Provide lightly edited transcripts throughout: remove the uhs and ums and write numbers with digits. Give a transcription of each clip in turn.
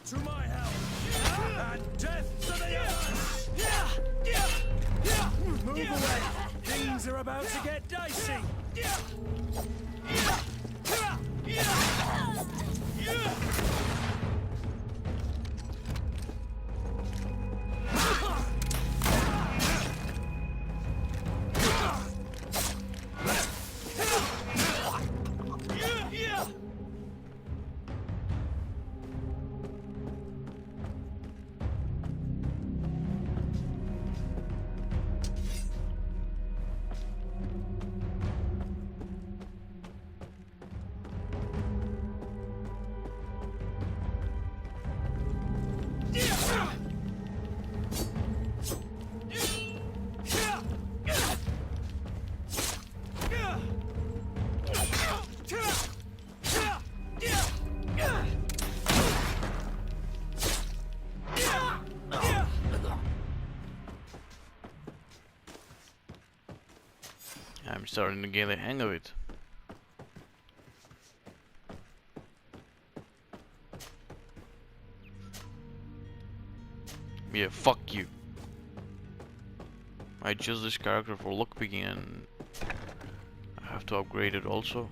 To my help! And death to the others! Move away! Things are about to get dicey! I'm starting to get the hang of it. Yeah, fuck you. I chose this character for lockpicking and I have to upgrade it also.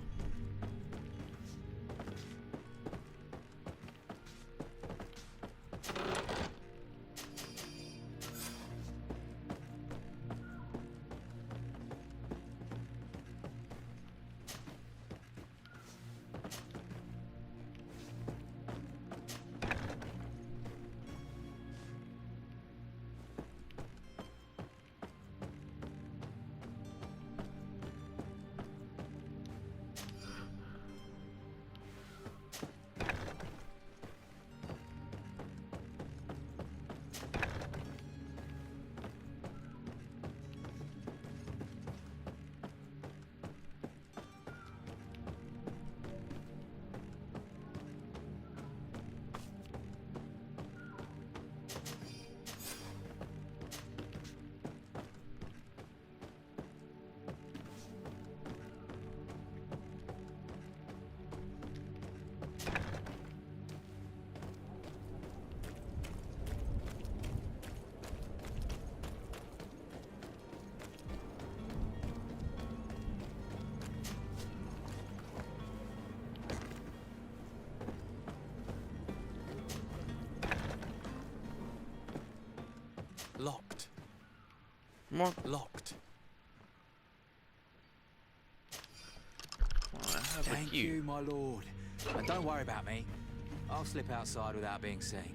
Locked. What? Locked. Well, I have Thank you, my lord. And don't worry about me. I'll slip outside without being seen.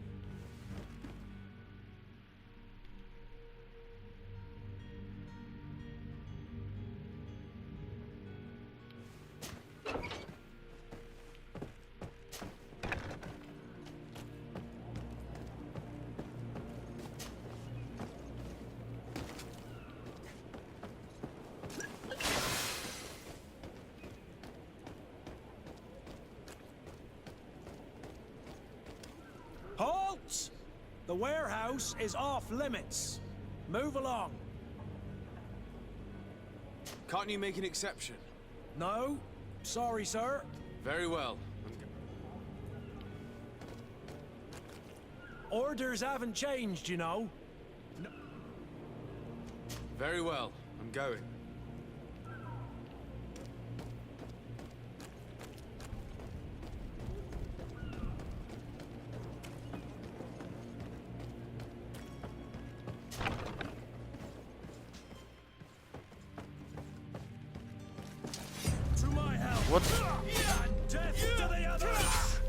Halt! The warehouse is off limits. Move along. Can't you make an exception? No? Sorry, sir. Very well. Orders haven't changed, you know. Very well. I'm going. To my help! What? And death to the others!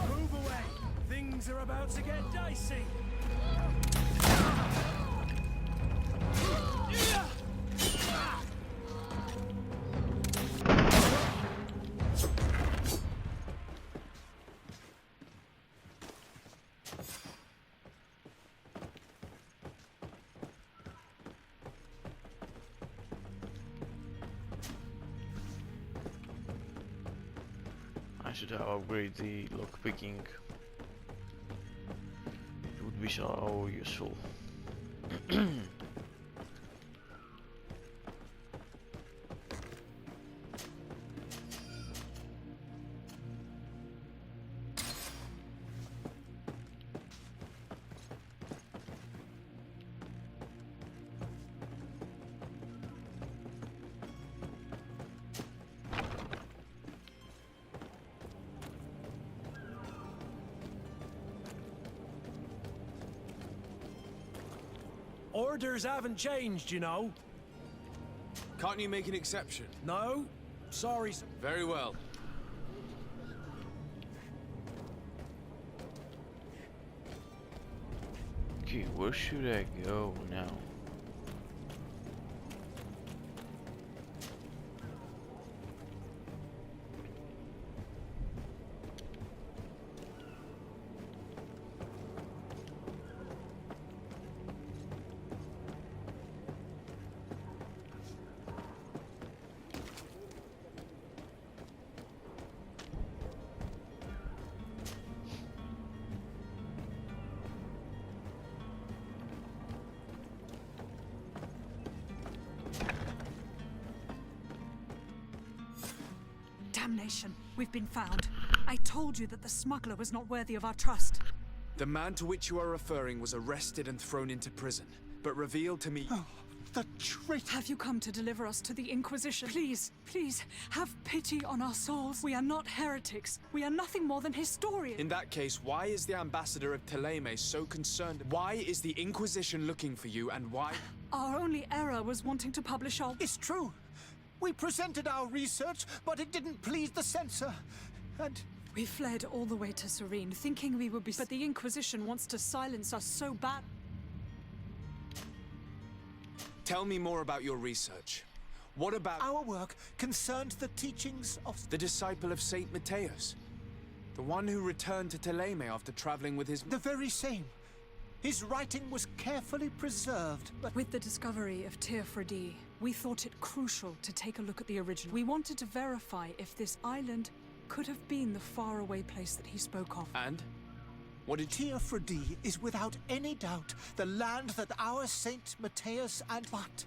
Move away! Things are about to get dicey! I should upgrade the lockpicking. It would be so useful. Orders haven't changed, you know. Can't you make an exception? No? Sorry, sir. Very well. Okay, where should I go now? Damnation, we've been found. I told you that the smuggler was not worthy of our trust. The man to which you are referring was arrested and thrown into prison, but revealed to me... Oh, the traitor! Have you come to deliver us to the Inquisition? Please, please, have pity on our souls. We are not heretics. We are nothing more than historians. In that case, why is the ambassador of Teleme so concerned? Why is the Inquisition looking for you, and why... Our only error was wanting to publish our... It's true. We presented our research, but it didn't please the censor. And We fled all the way to Serene, thinking we would be... But the Inquisition wants to silence us so bad... Tell me more about your research. What about... our work concerned the teachings of The disciple of Saint Matthias? The one who returned to Teleme after traveling with his... the very same. His writing was carefully preserved, but With the discovery of Teofredi, we thought it crucial to take a look at the original. We wanted to verify if this island could have been the faraway place that he spoke of. And? What did you... Teofredi is without any doubt the land that our Saint Matthias and... But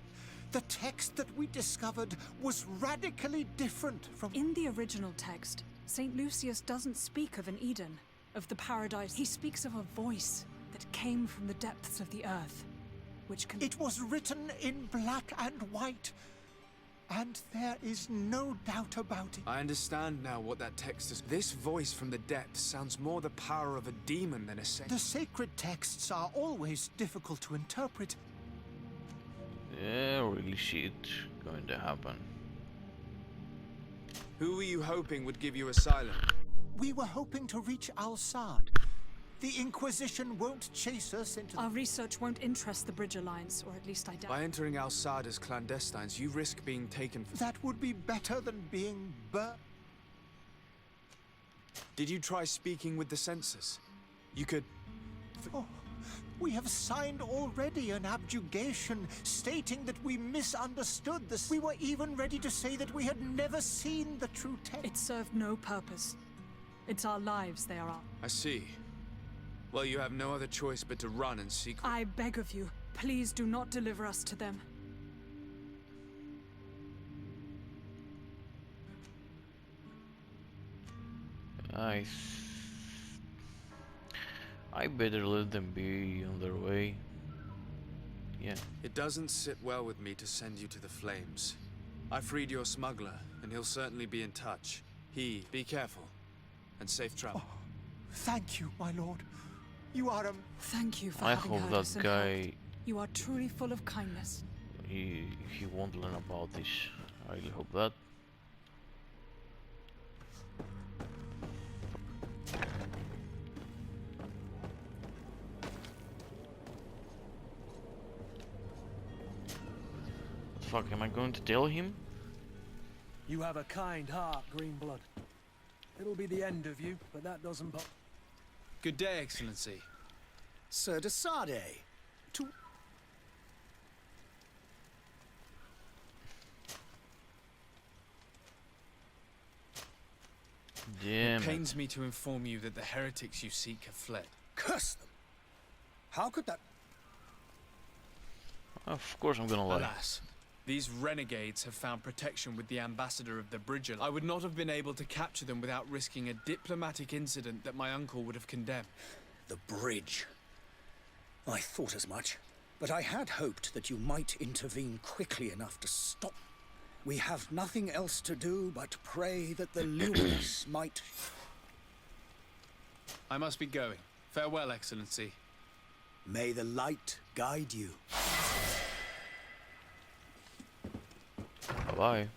the text that we discovered was radically different from... In the original text, St. Lucius doesn't speak of an Eden, of the paradise. He speaks of a voice that came from the depths of the earth, which can... It was written in black and white, and there is no doubt about it. I understand now what that text is. This voice from the depths sounds more the power of a demon than a saint. The sacred texts are always difficult to interpret. Yeah, really shit going to happen. Who were you hoping would give you asylum? We were hoping to reach Al-Sad. The Inquisition won't chase us into... Our research won't interest the Bridge Alliance, or at least I doubt. By entering Al-Sad as clandestines, you risk being taken for... That would be better than being burnt. Did you try speaking with the censors? You could... Oh, we have signed already an abjugation stating that we misunderstood this. We were even ready to say that we had never seen the true text. It served no purpose. It's our lives they are on. I see. Well, you have no other choice but to run and seek... I beg of you, please do not deliver us to them. I better let them be on their way. Yeah. It doesn't sit well with me to send you to the flames. I freed your smuggler, and he'll certainly be in touch. Be careful, and safe travel. Oh, thank you, my lord. You are a... Thank you for I having hope heard that us and guy helped. You are truly full of kindness. he won't learn about this. I really hope that. Fuck, am I going to tell him? You have a kind heart, Greenblood. It'll be the end of you, but that doesn't bother. Good day, Excellency. Sir de Sade. To... Damn It it. pains me to inform you that the heretics you seek have fled. Curse them! How could that... Of course I'm gonna lie. Alas, these renegades have found protection with the ambassador of the Bridge Alliance. I would not have been able to capture them without risking a diplomatic incident that my uncle would have condemned. The bridge. I thought as much, but I had hoped that you might intervene quickly enough to stop. We have nothing else to do but pray that the luminous might... I must be going. Farewell, Excellency. May the light guide you. Bye-bye.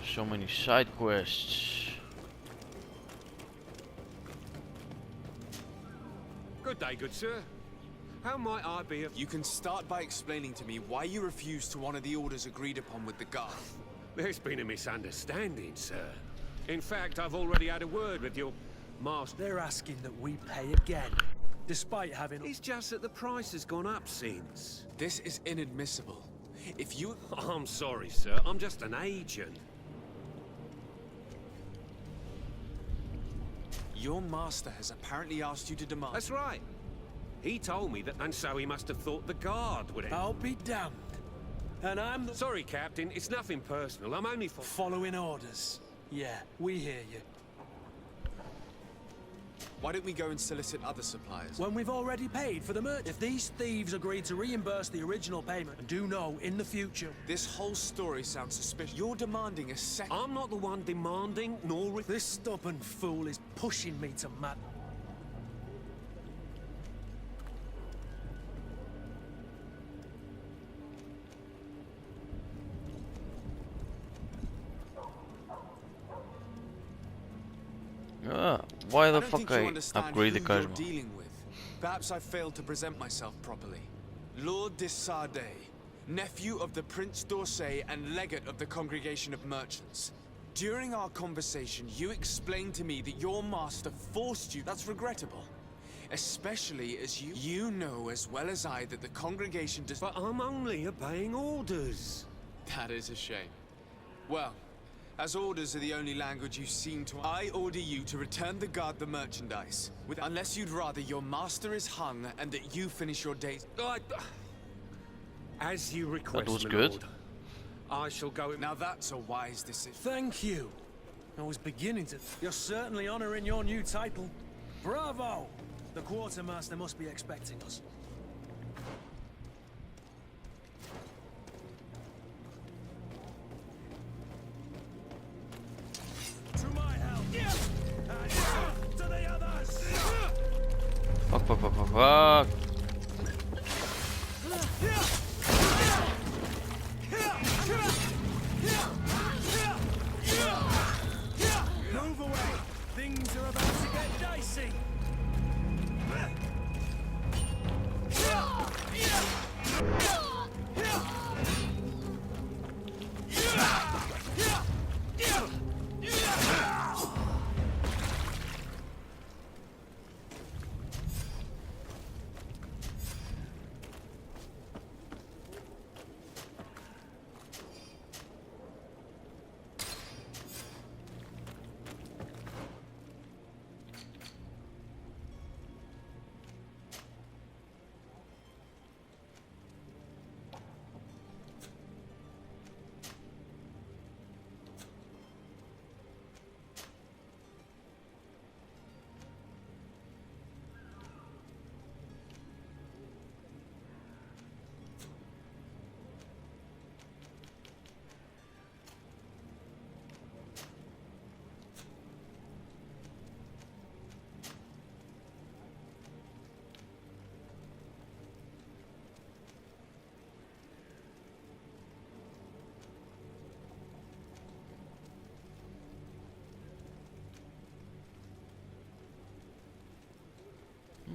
So many side quests. Good day, good sir. How might I be of... You can start by explaining to me why you refused to honor the orders agreed upon with the guard. There's been a misunderstanding, sir. In fact, I've already had a word with your master. They're asking that we pay again, despite having... It's just that the price has gone up since. This is inadmissible. If you... I'm sorry, sir. I'm just an agent. Your master has apparently asked you to demand... That's right. He told me that, and so he must have thought the guard would... I'll be damned. And I'm the... Sorry, Captain. It's nothing personal. I'm only Following orders. Yeah, we hear you. Why don't we go and solicit other suppliers? When we've already paid for the merch. If these thieves agree to reimburse the original payment, and do know in the future... This whole story sounds suspicious. You're demanding a second... I'm not the one demanding, nor... This stubborn fool is pushing me to mad... Why the I don't fuck think you I understand upgrade the who you're charisma? dealing with. Perhaps I failed to present myself properly. Lord de Sardet, nephew of the Prince d'Orsay and legate of the Congregation of Merchants. During our conversation, you explained to me that your master forced you. That's regrettable. Especially as you know as well as I that the congregation does... But I'm only obeying orders. That is a shame. Well, as orders are the only language you seem to... I order you to return the guard the merchandise. Unless you'd rather your master is hung and that you finish your days... As you request, That was my good. lord. I shall go... Now that's a wise decision. Thank you. I was beginning to... You're certainly honoring your new title. Bravo! The quartermaster must be expecting us. To my help! And to the others! Fuck, fuck, fuck, fuck, fuck. Move away! Things are about to get dicey!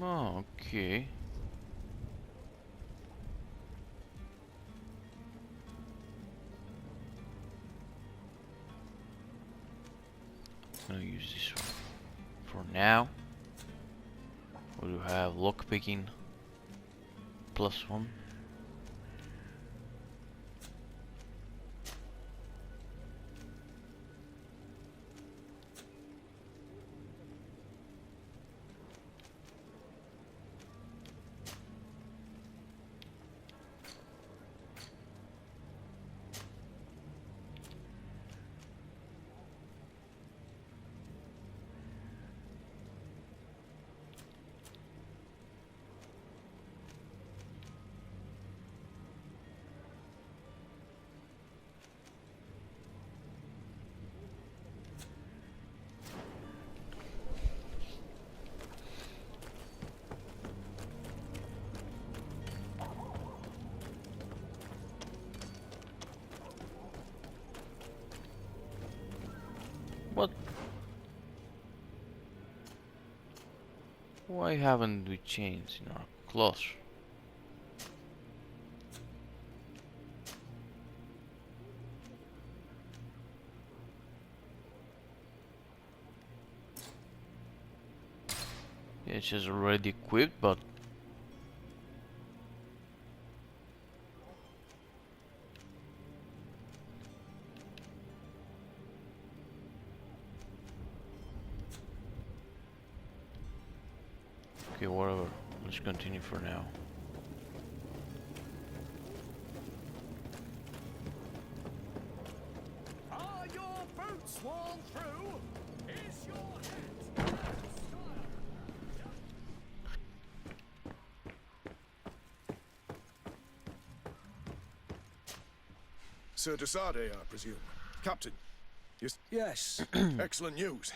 Oh, okay. I'm gonna use this one for now. We do have lockpicking +1. What? Why haven't we changed in our clothes? Yeah, it's just already equipped, but okay, whatever. Let's continue for now. Are your boots worn through? Is your hat? Sir Desade, I presume. Captain. Yes. Excellent news.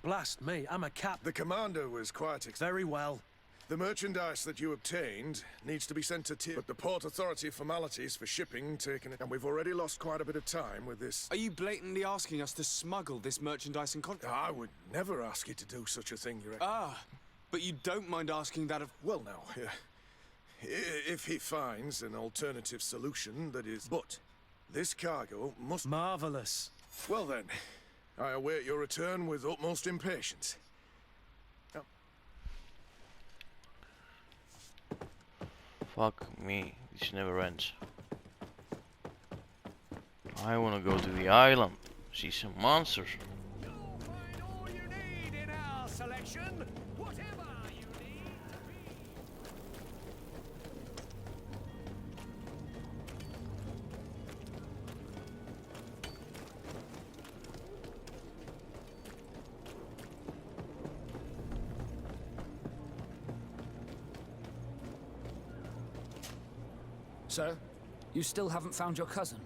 Blast me, I'm a cap. The commander was quite Very well. The merchandise that you obtained needs to be sent to Tyr, but the Port Authority formalities for shipping taken, and we've already lost quite a bit of time with this. Are you blatantly asking us to smuggle this merchandise and I would never ask you to do such a thing, Your but you don't mind asking that of... Well, now, if he finds an alternative solution that is... But this cargo must... Marvelous. Well then, I await your return with utmost impatience. Fuck me, this never ends. I wanna go to the island, see some monsters. You'll find all you need in our selection. Whatever you need. So, you still haven't found your cousin?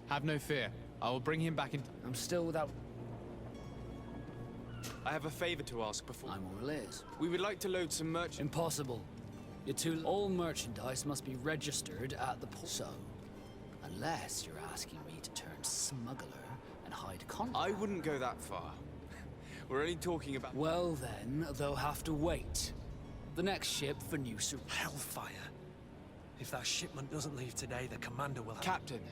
Have no fear. I will bring him back in. I'm still without... I have a favor to ask before... I'm all ears. We would like to load some merch... Impossible. All merchandise must be registered at the port. So, unless you're asking me to turn smuggler and hide contraband... I wouldn't go that far. We're only talking about... Well then, they'll have to wait. The next ship for New Hellfire. If that shipment doesn't leave today, the commander will have... Captain,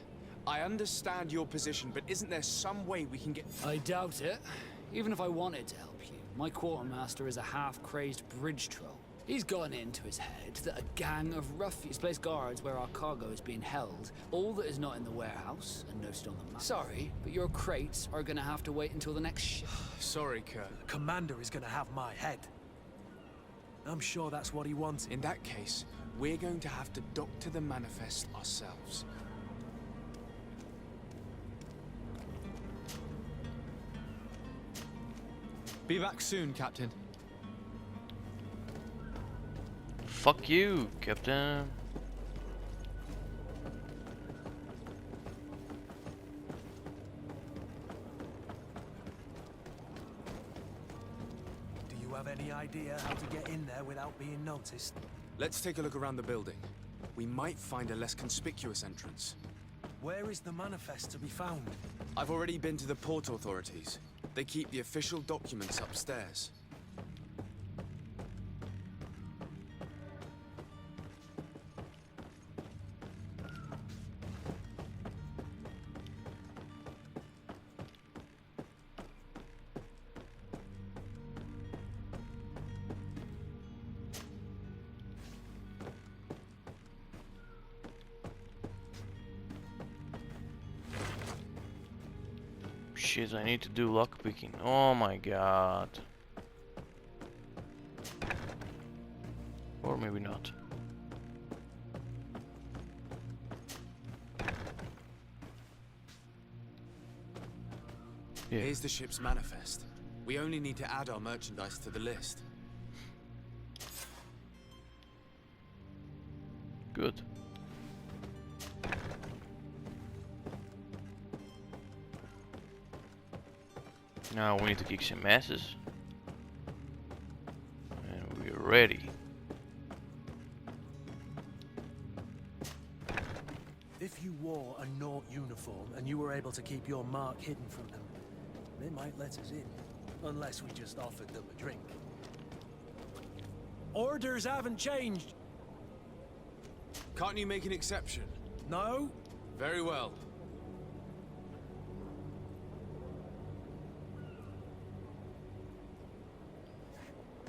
I understand your position, but isn't there some way we can get... I doubt it. Even if I wanted to help you, my quartermaster is a half-crazed bridge troll. He's gotten into his head that a gang of ruffians place guards where our cargo is being held, all that is not in the warehouse and noted on the map. Sorry, but your crates are gonna have to wait until the next ship. Sorry, Kurt. The commander is gonna have my head. I'm sure that's what he wants. In that case, we're going to have to doctor the manifest ourselves. Be back soon, Captain. Fuck you, Captain. Do you have any idea how to get in there without being noticed? Let's take a look around the building. We might find a less conspicuous entrance. Where is the manifest to be found? I've already been to the port authorities. They keep the official documents upstairs. Shit, I need to do lockpicking. Oh my god. Or maybe not. Yeah. Here's the ship's manifest. We only need to add our merchandise to the list. Good. Now we need to kick some asses. And we're ready. If you wore a Naught uniform and you were able to keep your mark hidden from them, They might let us in, unless we just offered them a drink. Orders haven't changed. Can't you make an exception? No? Very well.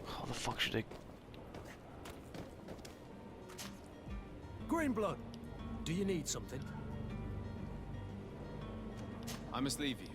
How the fuck should I... Greenblood, do you need something? I must leave you.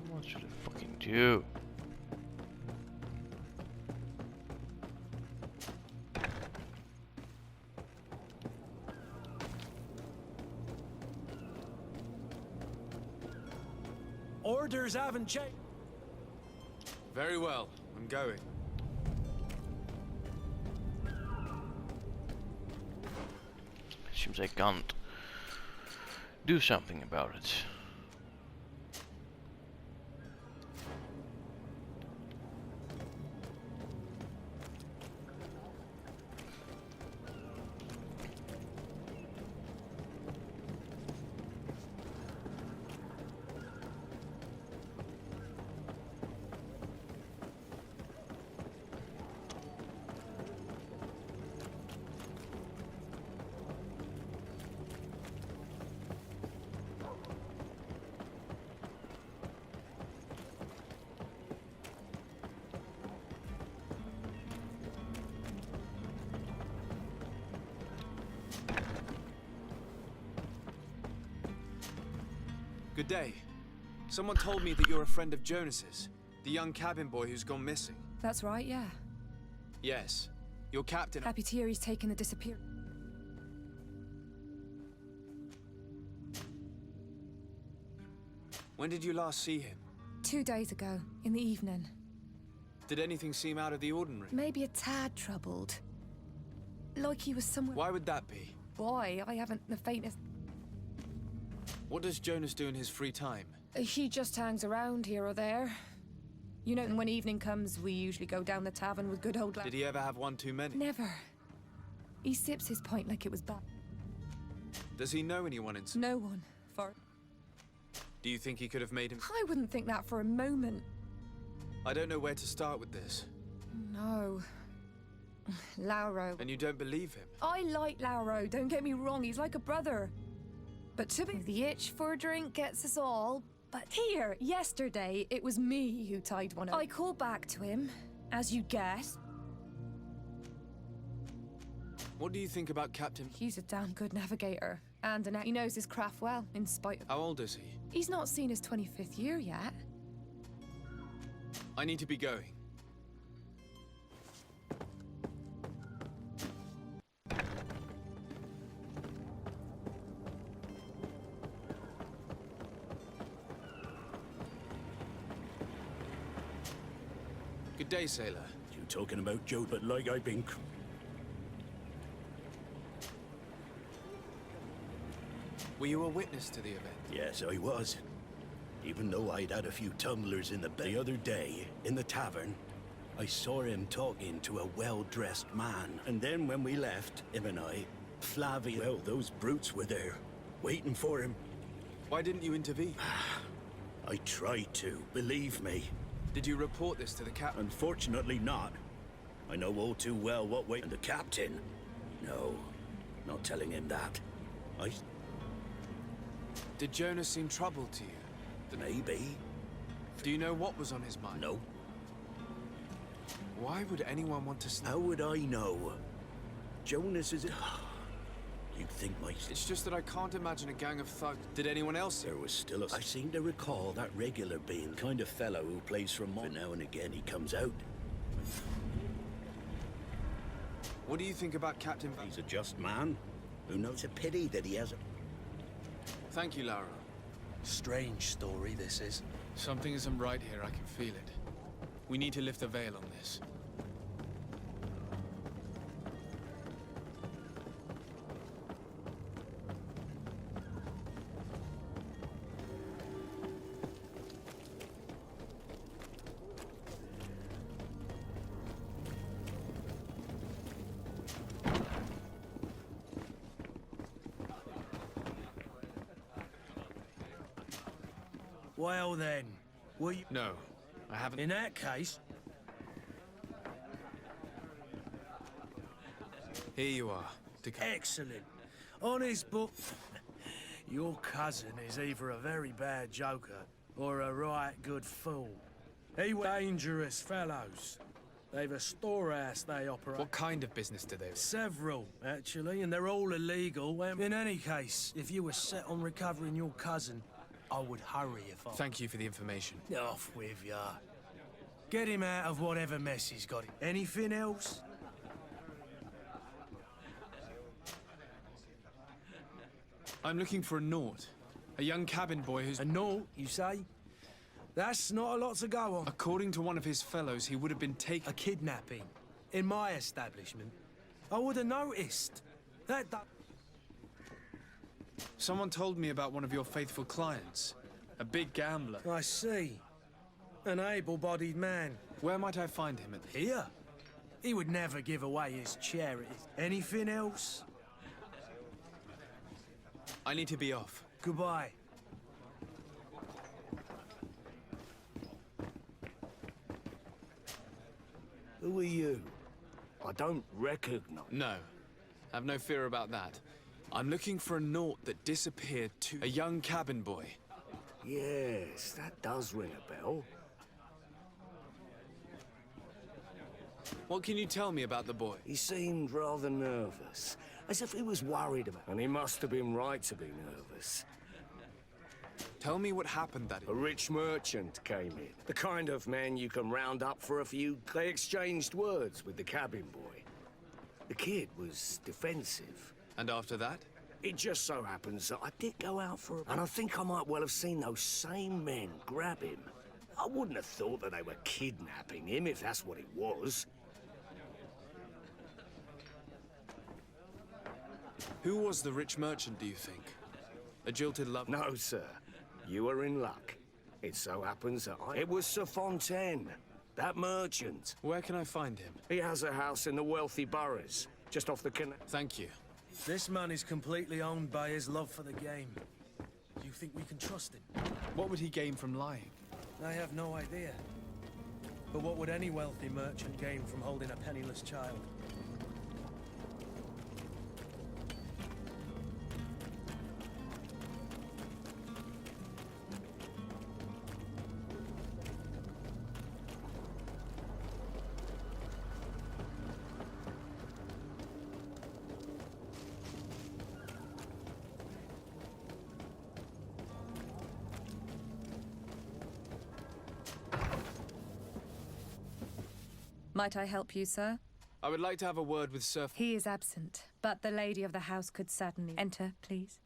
What should I fucking do? Orders haven't changed. Very well. I'm going. Seems I can't do something about it. Good day. Someone told me that you're a friend of Jonas's, the young cabin boy who's gone missing. That's right, yeah. Yes. Your captain... Happy to hear he's taken the disappear... When did you last see him? 2 days ago, in the evening. Did anything seem out of the ordinary? Maybe a tad troubled. Like he was somewhere... Why would that be? Why? I haven't the faintest... What does Jonas do in his free time? He just hangs around here or there. You know, when evening comes, we usually go down the tavern with good old... Did he ever have one too many? Never. He sips his pint like it was bad. Does he know anyone in... No one. For... Do you think he could have made him... I wouldn't think that for a moment. I don't know where to start with this. No. Lauro. And you don't believe him? I like Lauro, don't get me wrong, he's like a brother. But to be the itch for a drink gets us all. But here, yesterday, it was me who tied one up. I called back to him, as you guessed. What do you think about Captain... He's a damn good navigator. And he knows his craft well, in spite of... How old is he? He's not seen his 25th year yet. I need to be going. Good day, sailor. You talking about Joe, but like I've been... Were you a witness to the event? Yes, I was. Even though I'd had a few tumblers in the other day, in the tavern, I saw him talking to a well-dressed man. And then when we left, him and I, Flavia... Well, those brutes were there, waiting for him. Why didn't you intervene? I tried to, believe me. Did you report this to the captain? Unfortunately not. I know all too well what way... And the captain? No. Not telling him that. Did Jonas seem troubled to you? Maybe. Do you know what was on his mind? No. Why would anyone want to... How would I know? Jonas is... You'd think my... It's just that I can't imagine a gang of thugs. Did anyone else? There was still a... I seem to recall that regular being kind of fellow who plays from... But now and again he comes out. What do you think about Captain... He's a just man. Who knows? A pity that he hasn't... Thank you, Lara. Strange story, this is. Something isn't right here, I can feel it. We need to lift the veil on this. Well then, will you... No, I haven't... In that case... Here you are. Excellent. On his book... Your cousin is either a very bad joker or a right good fool. He was dangerous fellows. They've a storehouse they operate. What kind of business do they have? Several, actually, and they're all illegal. In any case, if you were set on recovering your cousin, I would hurry if I... Thank you for the information. Off with ya. Get him out of whatever mess he's got. Anything else? I'm looking for a Nort. A young cabin boy who's... A Nort, you say? That's not a lot to go on. According to one of his fellows, he would have been taken... A kidnapping. In my establishment. I would have noticed. That... Someone told me about one of your faithful clients. A big gambler. I see. An able-bodied man. Where might I find him at? Here? He would never give away his charity. Anything else? I need to be off. Goodbye. Who are you? I don't recognize... No. Have no fear about that. I'm looking for a Nort that disappeared to... A young cabin boy. Yes, that does ring a bell. What can you tell me about the boy? He seemed rather nervous, as if he was worried about... And he must have been right to be nervous. Tell me what happened that... A rich merchant came in. The kind of man you can round up for a few... They exchanged words with the cabin boy. The kid was defensive. And after that? It just so happens that I did go out for a... And I think I might well have seen those same men grab him. I wouldn't have thought that they were kidnapping him, if that's what it was. Who was the rich merchant, do you think? A jilted lover? No, sir. You are in luck. It so happens that It was Sir Fontaine, that merchant. Where can I find him? He has a house in the wealthy boroughs, just off the canal. Thank you. This man is completely owned by his love for the game. Do you think we can trust him? What would he gain from lying? I have no idea. But what would any wealthy merchant gain from holding a penniless child? Might I help you, sir? I would like to have a word with Sir... He is absent, but the lady of the house could certainly... Enter, please.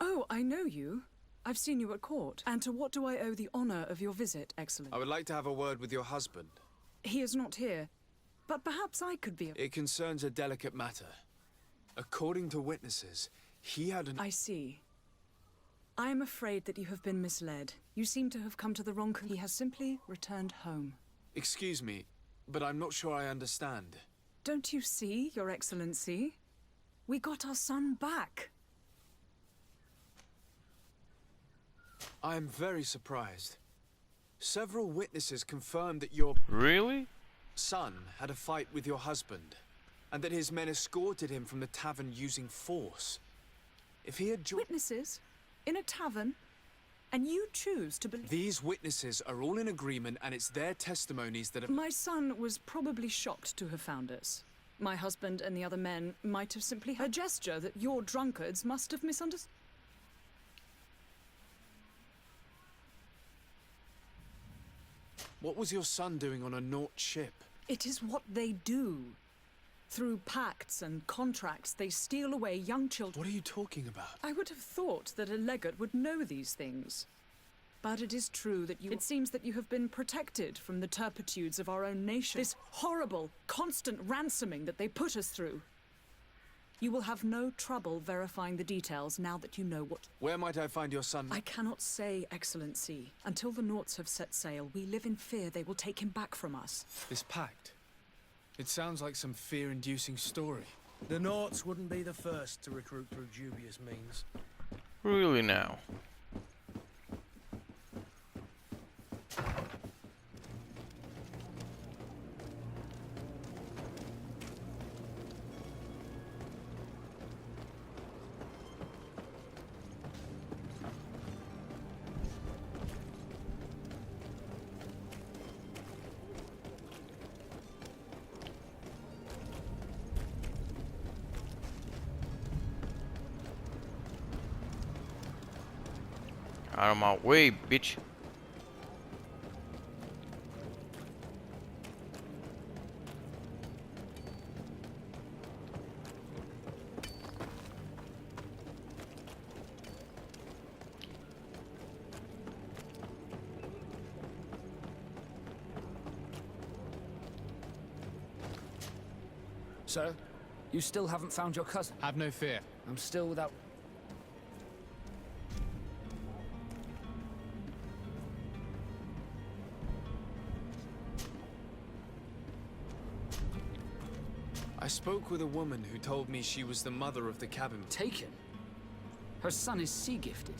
Oh, I know you. I've seen you at court. And to what do I owe the honor of your visit, Excellent? I would like to have a word with your husband. He is not here. But perhaps I could be... It concerns a delicate matter. According to witnesses, he had an... I see. I am afraid that you have been misled. You seem to have come to the wrong conclusion. He has simply returned home. Excuse me, but I'm not sure I understand. Don't you see, Your Excellency? We got our son back. I am very surprised. Several witnesses confirmed that your Really? son had a fight with your husband, and that his men escorted him from the tavern using force. If he had Witnesses? In a tavern? And you choose to believe... These witnesses are all in agreement, and it's their testimonies that have... My son was probably shocked to have found us. My husband and the other men might have simply had a gesture that your drunkards must have misunderstood. What was your son doing on a Naut ship? It is what they do. Through pacts and contracts, they steal away young children. What are you talking about? I would have thought that a legate would know these things. But it is true that you... It seems that you have been protected from the turpitudes of our own nation. This horrible, constant ransoming that they put us through. You will have no trouble verifying the details now that you know what... Where might I find your son? I cannot say, Excellency. Until the Nauts have set sail, we live in fear they will take him back from us. This pact? It sounds like some fear-inducing story. The Nauts wouldn't be the first to recruit through dubious means. Really now? Out of my way, bitch. Sir, you still haven't found your cousin. Have no fear. I'm still without... I spoke with a woman who told me she was the mother of the cabin. Taken? Her son is sea-gifted.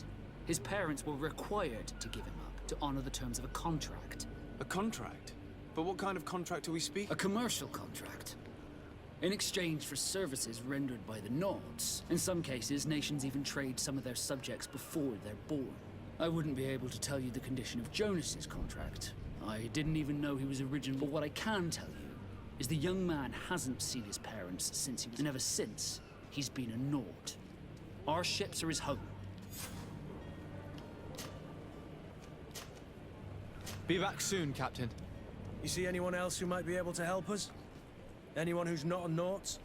His parents were required to give him up to honor the terms of a contract. A contract? But what kind of contract are we speaking? A commercial contract. In exchange for services rendered by the Nauts. In some cases, nations even trade some of their subjects before they're born. I wouldn't be able to tell you the condition of Jonas's contract. I didn't even know he was original. But what I can tell you is the young man hasn't seen his parents since he was... And ever since, he's been a Naut. Our ships are his home. Be back soon, Captain. You see anyone else who might be able to help us? Anyone who's not a Naut?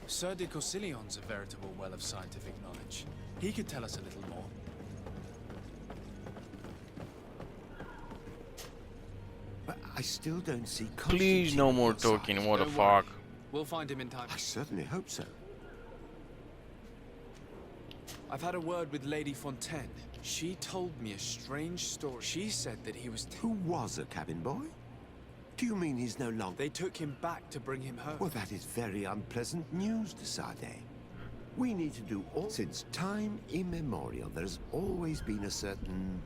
Sir de Corsillion's a veritable well of scientific knowledge. He could tell us a little more. But I still don't see... Please, no more talking. What the Don't fuck? worry. We'll find him in time. I certainly hope so. I've had a word with Lady Fontaine. She told me a strange story. She said that he was... Who was a cabin boy? Do you mean he's no longer... They took him back to bring him home. Well, that is very unpleasant news, de Sade. We need to do all... Since time immemorial, there's always been a certain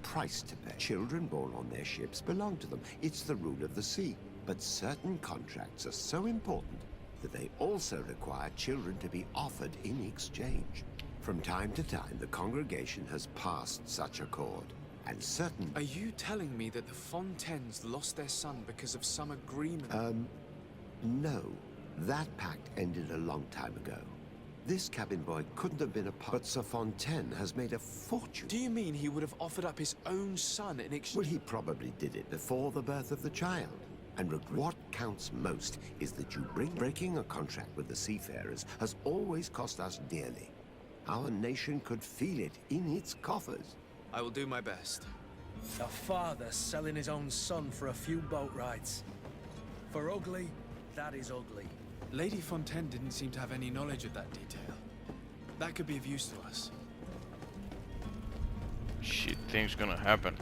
price to pay. Children born on their ships belong to them. It's the rule of the sea. But certain contracts are so important that they also require children to be offered in exchange. From time to time, the congregation has passed such accord. And certain... Are you telling me that the Fontaines lost their son because of some agreement? No. That pact ended a long time ago. This cabin boy couldn't have been a part, but Sir Fontaine has made a fortune. Do you mean he would have offered up his own son in exchange? Well, he probably did it before the birth of the child. And what counts most is that breaking a contract with the seafarers has always cost us dearly. Our nation could feel it in its coffers. I will do my best. A father selling his own son for a few boat rides. For ugly, that is ugly. Lady Fontaine didn't seem to have any knowledge of that detail. That could be of use to us. Shit, things gonna happen.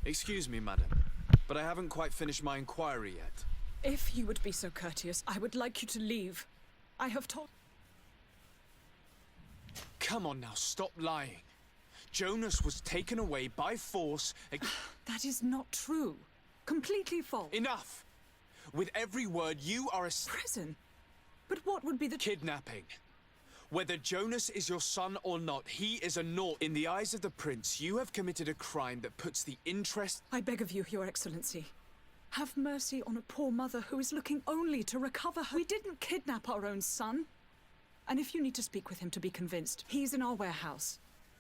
Excuse me, madam, but I haven't quite finished my inquiry yet. If you would be so courteous, I would like you to leave. I have told... Come on now, stop lying. Jonas was taken away by force. That is not true. Completely false. Enough! With every word, you are a... Prison? But what would be the... Kidnapping. Whether Jonas is your son or not, he is a naught. In the eyes of the prince, you have committed a crime that puts the interest... I beg of you, Your Excellency. Have mercy on a poor mother who is looking only to recover her. We didn't kidnap our own son. And if you need to speak with him to be convinced, he's in our warehouse,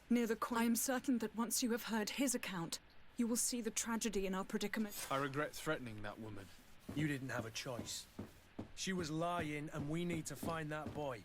near the I am certain that once you have heard his account, you will see the tragedy in our predicament. I regret threatening that woman. You didn't have a choice. She was lying, and we need to find that boy.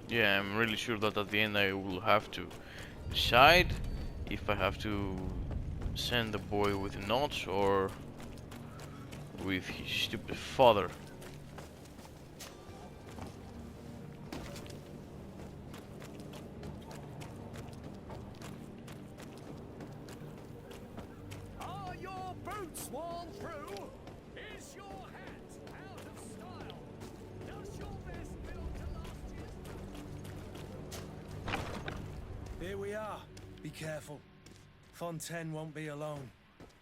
Yeah, I'm really sure that at the end I will have to decide if I have to send the boy with the notes or with his stupid father. Are your boots worn through? Is your hat out of style? Does your vest belong to last year's... Here we are. Be careful. Fontaine won't be alone.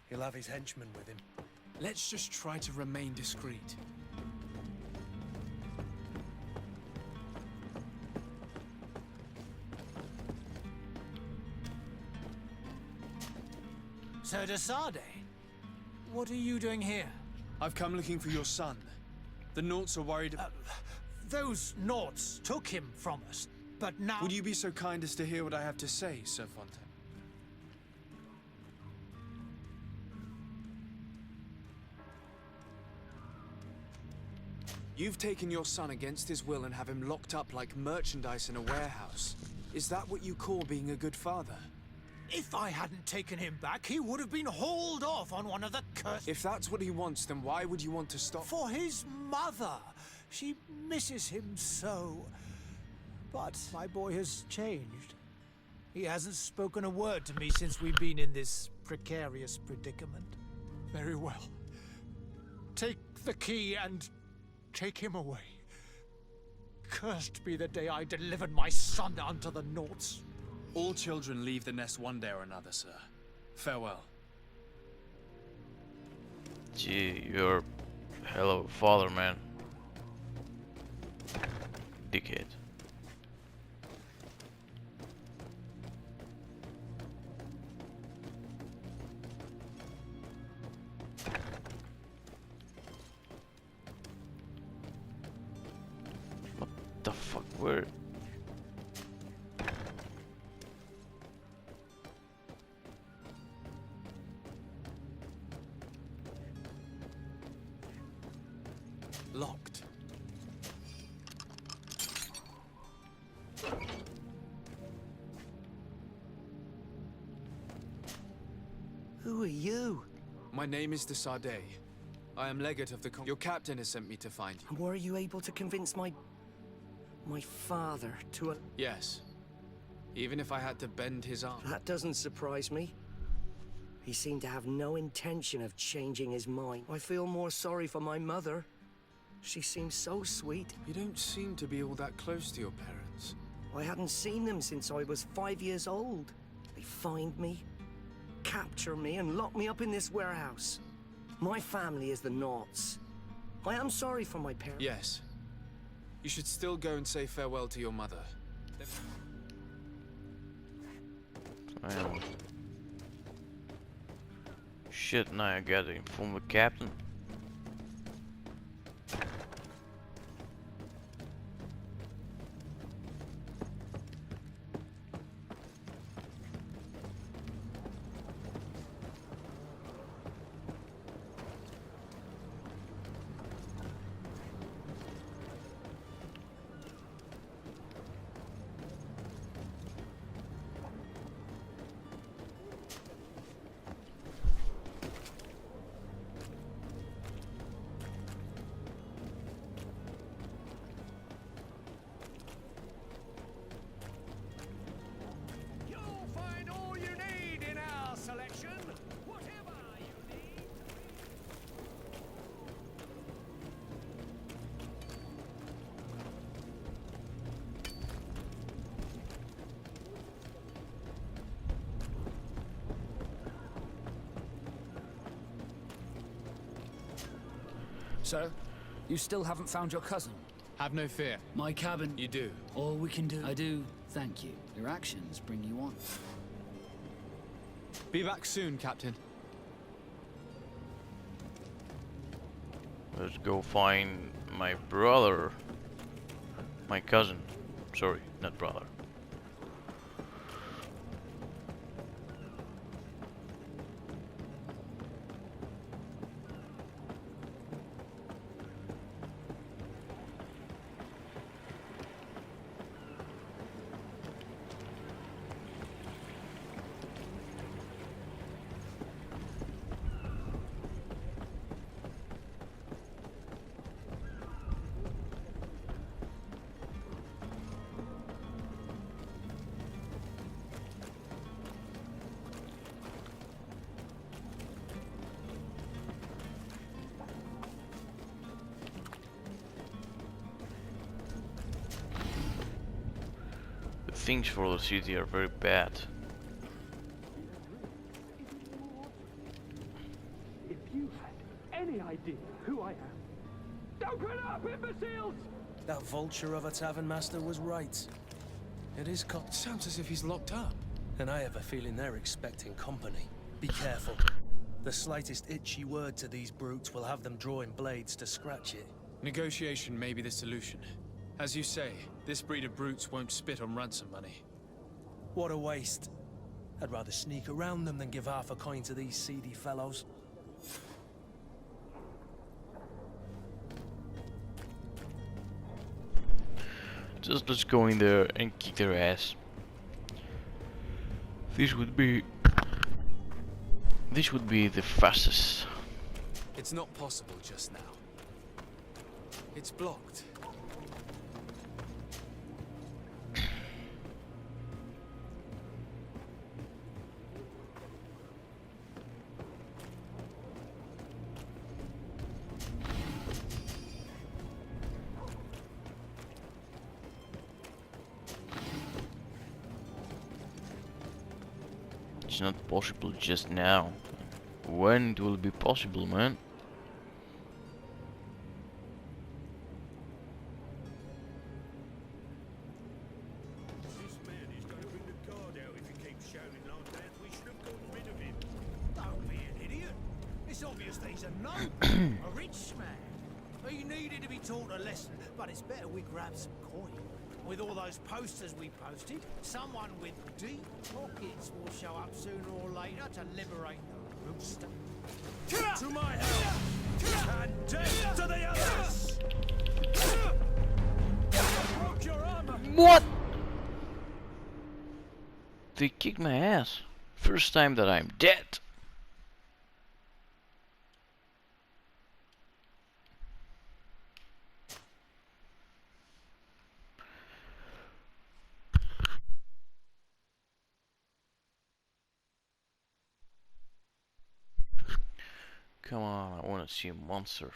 He'll have his henchmen with him. Let's just try to remain discreet. Sir de Sardet, what are you doing here? I've come looking for your son. The Naughts are worried... Those Naughts took him from us, but now... Would you be so kind as to hear what I have to say, Sir Fontaine? You've taken your son against his will and have him locked up like merchandise in a warehouse. Is that what you call being a good father? If I hadn't taken him back, he would have been hauled off on one of the cursed... If that's what he wants, then why would you want to stop? For his mother. She misses him so. But my boy has changed. He hasn't spoken a word to me since we've been in this precarious predicament. Very well. Take the key and take him away. Cursed be the day I delivered my son unto the Naughts. All children leave the nest one day or another, sir. Farewell. Gee, you're a hell of a father, man. Dickhead. What the fuck? Where? Locked. Who are you? My name is de Sardet. I am legate of the Your captain has sent me to find you. And were you able to convince my father to a... Yes. Even if I had to bend his arm. That doesn't surprise me. He seemed to have no intention of changing his mind. I feel more sorry for my mother. She seems so sweet. You don't seem to be all that close to your parents. I hadn't seen them since I was 5 years old. They find me, capture me, and lock me up in this warehouse. My family is the Naughts. I am sorry for my parents. Yes. You should still go and say farewell to your mother. Shit, now I gotta inform the captain. Sir, you still haven't found your cousin. Have no fear. My cabin. You do. All we can do. I do. Thank you. Your actions bring you on. Be back soon, Captain. Let's go find my brother. My cousin. Sorry, not brother. Things for the city are very bad. If you had any idea who I am. Open up, imbeciles! That vulture of a tavern master was right. It is Sounds as if he's locked up. and I have a feeling they're expecting company. Be careful. The slightest itchy word to these brutes will have them drawing blades to scratch it. Negotiation may be the solution. As you say, this breed of brutes won't spit on ransom money. What a waste. I'd rather sneak around them than give half a coin to these seedy fellows. Just let's go in there and kick their ass. This would be the fastest. It's not possible just now. It's blocked. It's not possible just now. When it will be possible, man? This man is going to bring the guard out if he keeps shouting like that. We should have gotten rid of him. Don't be an idiot. It's obvious that he's a noble, a rich man. He needed to be taught a lesson, but it's better we grab some coin. With all those posters we posted, someone with deep pockets will show up sooner or later to liberate the rooster. To my help! And death to the others! Broke your armor! What? They kicked my ass. First time that I'm dead. Come on, I want to see a monster.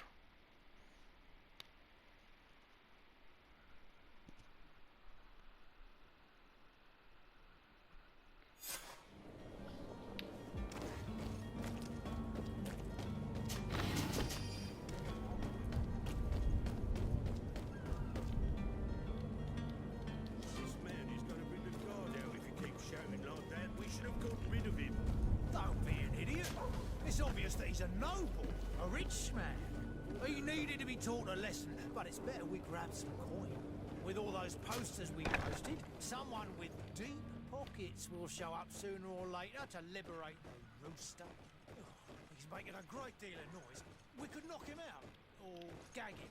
This man is going to bring the guard out if he keeps shouting like that. We should have gotten rid of him. Don't be an idiot. It's obvious that he's a noble, a rich man. He needed to be taught a lesson, but it's better we grab some coin. With all those posters we posted, someone with deep pockets will show up sooner or later to liberate the rooster. Oh, he's making a great deal of noise. We could knock him out, or gag him.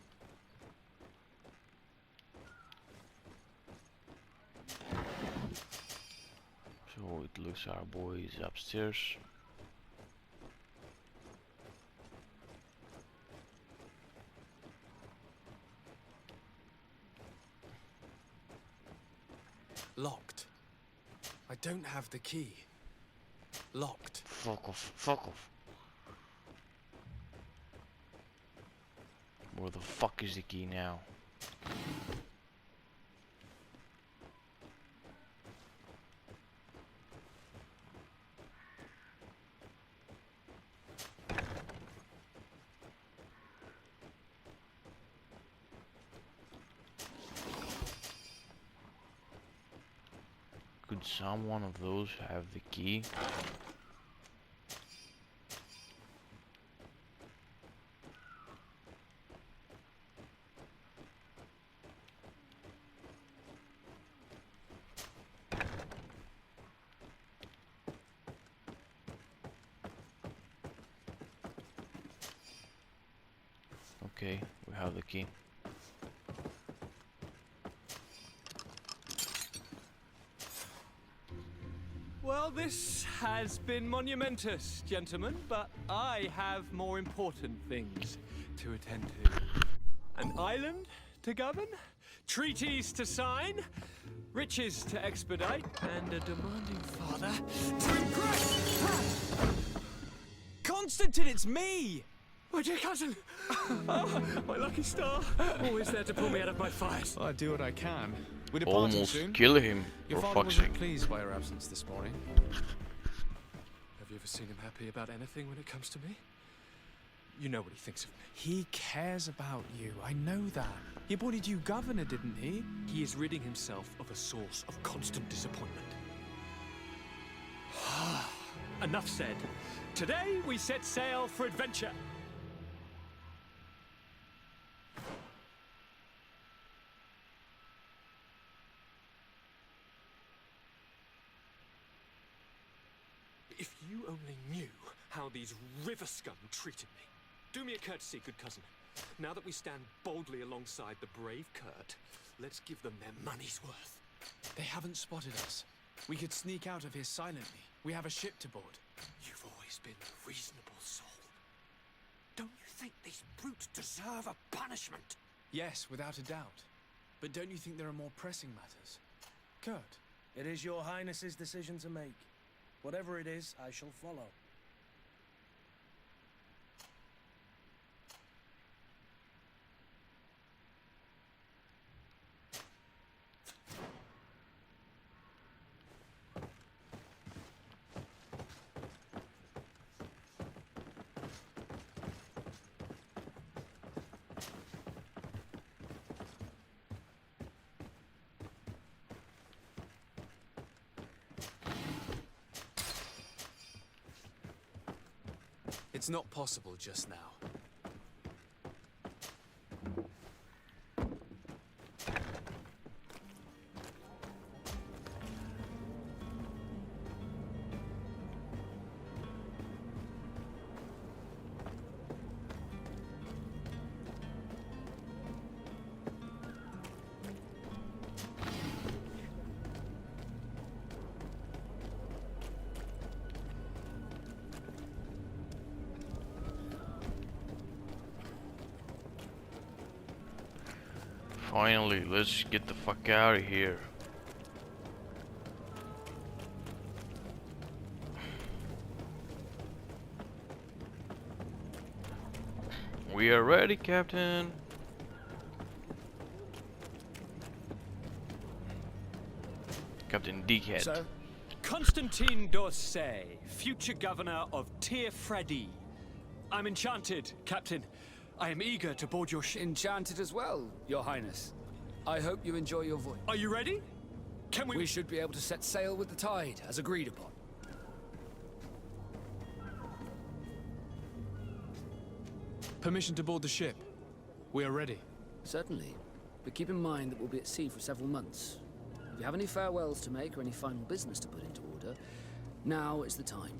So it looks our boy is upstairs. Locked. I don't have the key. Locked. Fuck off, fuck off. Where the fuck is the key now? Could someone of those have the key? Okay, we have the key. Well, this has been monumentous, gentlemen, but I have more important things to attend to. An island to govern, treaties to sign, riches to expedite, and a demanding father to impress! Constantine, it's me! My dear cousin! Oh, my lucky star! Always there to pull me out of my fires. Well, I do what I can. We're departing Almost soon. kill him, Your for father fuck's wasn't sake. pleased by your absence this morning. Have you ever seen him happy about anything when it comes to me? You know what he thinks of me. He cares about you. I know that. He appointed you governor, didn't he? He is ridding himself of a source of constant disappointment. Enough said. Today we set sail for adventure. If you only knew how these river scum treated me. Do me a courtesy, good cousin. Now that we stand boldly alongside the brave Kurt, let's give them their money's worth. They haven't spotted us. We could sneak out of here silently. We have a ship to board. You've always been a reasonable soul. Don't you think these brutes deserve a punishment? Yes, without a doubt. But don't you think there are more pressing matters? Kurt? It is your highness's decision to make. Whatever it is, I shall follow. It's not possible just now. Finally, let's get the fuck out of here. We are ready, Captain. Captain Dickhead. Sir? Constantine d'Orsay, future governor of Tir Fredi. I'm enchanted, Captain. I am eager to board your ship. Enchanted as well, Your Highness. I hope you enjoy your voyage. Are you ready? Can we... We should be able to set sail with the tide, as agreed upon. Permission to board the ship. We are ready. Certainly. But keep in mind that we'll be at sea for several months. If you have any farewells to make or any final business to put into order, now is the time.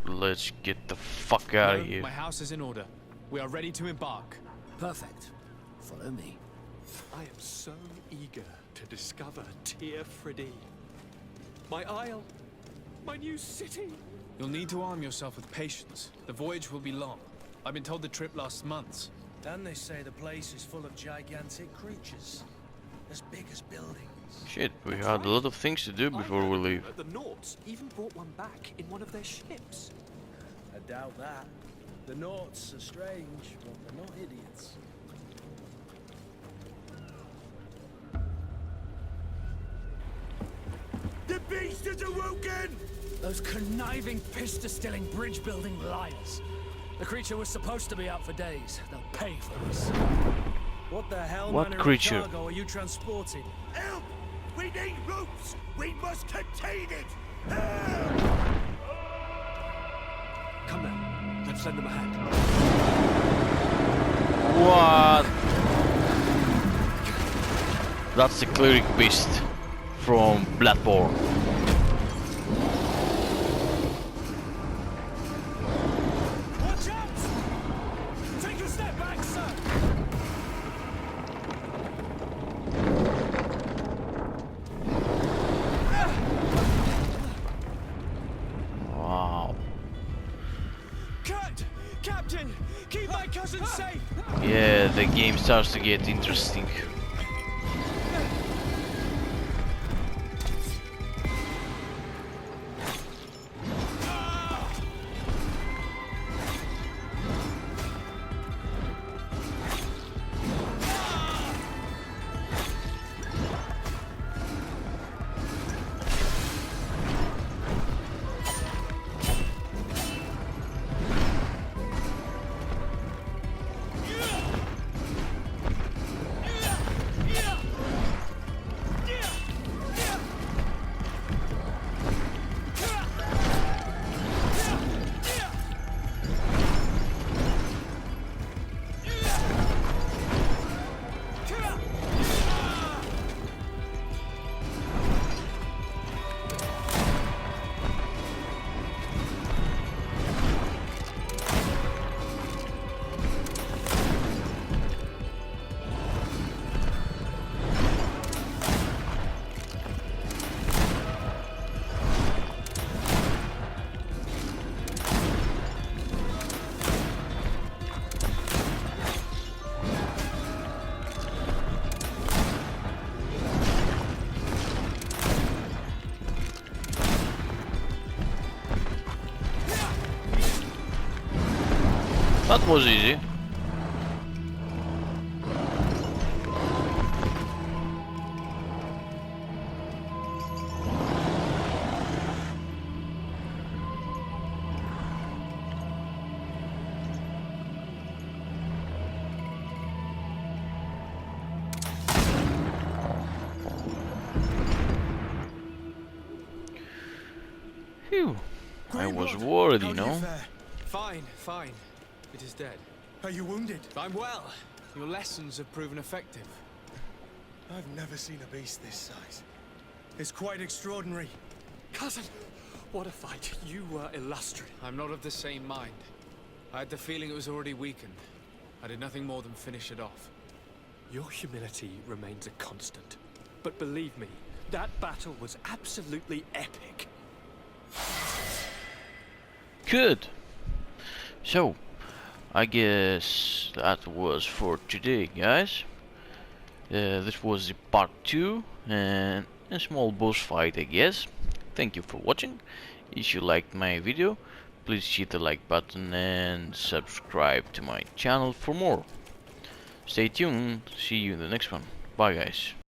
Let's get the fuck out of here. My house is in order. We are ready to embark. Perfect. Follow me. I am so eager to discover Tir Fredi. My isle. My new city. You'll need to arm yourself with patience. The voyage will be long. I've been told the trip lasts months. And they say the place is full of gigantic creatures. As big as buildings. Shit, we had a lot of things to do before we leave. The Nauts even brought one back in one of their ships. I doubt that. The Nauts are strange, but they're not idiots. The beast is awoken! Those conniving, pista-stilling, bridge-building liars. The creature was supposed to be out for days. They'll pay for this. What the hell What manner creature? of cargo are you transporting? Help! We need ropes! We must contain it! Come then, let's send them a hand. What? That's the cleric beast from Bloodborne. Watch out! Take a step back, sir! Wow. Cut! Captain! Keep my cousin safe! Yeah, the game starts to get interesting. That was easy. Phew. I was worried, you know. Fine, fine. It is dead. Are you wounded? I'm well. Your lessons have proven effective. I've never seen a beast this size. It's quite extraordinary. Cousin, what a fight. You were illustrious. I'm not of the same mind. I had the feeling it was already weakened. I did nothing more than finish it off. Your humility remains a constant. But believe me, that battle was absolutely epic. Good. So, I guess that was for today, guys. This was the part 2 and a small boss fight, I guess. Thank you for watching. If you liked my video, please hit the like button and subscribe to my channel for more. Stay tuned. See you in the next one. Bye, guys.